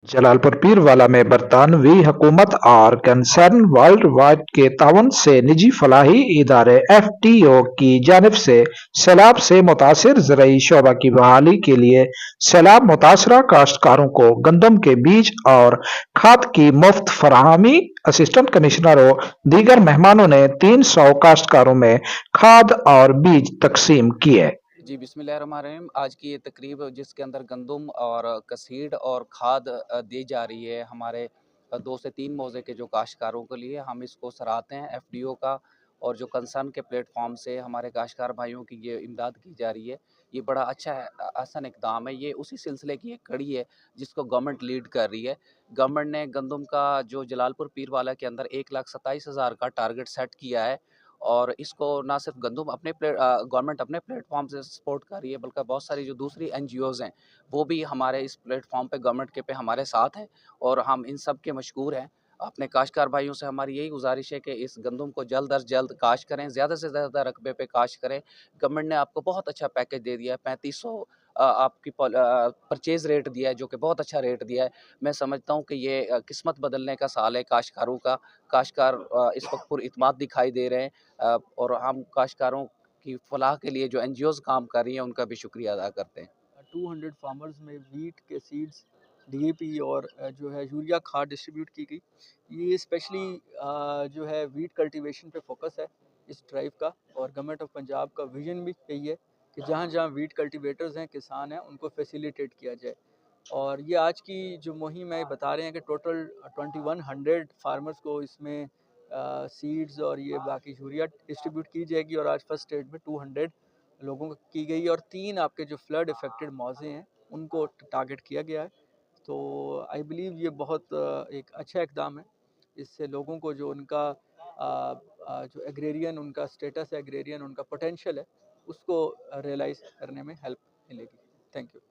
जलालपुर पीरवाला में बरतानवी हुकूमत और कंसर्न वर्ल्ड वाइड के ताउन से निजी फलाही इदारे FTO की जानिब से सैलाब से मुतासिर ज़रई शोबा की बहाली के लिए सैलाब मुतासरा काश्तकारों को गंदम के बीज और खाद की मुफ्त फराहमी। असिस्टेंट कमिश्नर और दीगर मेहमानों ने 300 काश्तकारों में खाद और बीज तकसीम किए। जी, बिस्मिल्लाहिर्रहमानिर्रहीम। आज की ये तकरीब जिसके अंदर गंदम और कसीड और खाद दी जा रही है हमारे 2 से 3 मौज़े के जो काश्तकारों के लिए, हम इसको सराहते हैं FDO का। और जो कंसर्न के प्लेटफॉर्म से हमारे काश्तकार भाइयों की ये इमदाद की जा रही है, ये बड़ा अच्छा है, हसन इक़दाम है। ये उसी सिलसिले की एक कड़ी है जिसको गवर्नमेंट लीड कर रही है। गवर्नमेंट ने गंदम का जो जलालपुर पीरवाला के अंदर 1,27,000 का टारगेट सेट किया है। और इसको ना सिर्फ गंदम गवर्नमेंट अपने प्लेटफॉर्म से सपोर्ट कर रही है, बल्कि बहुत सारी जो दूसरी NGOज़ हैं वो भी हमारे इस प्लेटफॉर्म पे गवर्नमेंट के पे हमारे साथ हैं। और हम इन सब के मशकूर हैं। अपने काश्तकार भाइयों से हमारी यही गुजारिश है कि इस गंदम को जल्द अज़ जल्द काश्त करें, ज़्यादा से ज़्यादा रकबे पे काश्त करें। गवर्नमेंट ने आपको बहुत अच्छा पैकेज दे दिया है, 3500 आपकी परचेज़ रेट दिया है, जो कि बहुत अच्छा रेट दिया है। मैं समझता हूँ कि ये किस्मत बदलने का साल है काश्तकारों का। काश्तकार इस वक्त पुरइत्माद दिखाई दे रहे हैं। और हम काश्तकारों की फलाह के लिए जो NGOज़ काम कर रही हैं उनका भी शुक्रिया अदा करते हैं। 200 फार्मर्स में वीट के सीड्स, DAP और जो है यूरिया खाद डिस्ट्रीब्यूट की गई। ये स्पेशली जो है वीट कल्टीवेशन पे फोकस है इस ड्राइव का। और गवर्नमेंट ऑफ पंजाब का विजन भी यही है कि जहाँ जहाँ वीट कल्टीवेटर्स हैं, किसान हैं, उनको फैसिलिटेट किया जाए। और ये आज की जो मुहिम है बता रहे हैं कि टोटल 2100 फार्मर्स को इसमें सीड्स और ये बाकी यूरिया डिस्ट्रीब्यूट की जाएगी। और आज फर्स्ट स्टेज में 200 लोगों को की गई और 3 आपके जो फ्लड इफेक्टेड मौजे हैं उनको टारगेट किया गया है। तो आई बिलीव ये बहुत एक अच्छा इकदाम है। इससे लोगों को जो उनका जो एग्रेरियन उनका स्टेटस है, एग्रेरियन उनका पोटेंशियल है, उसको रियलाइज़ करने में हेल्प मिलेगी। Thank you.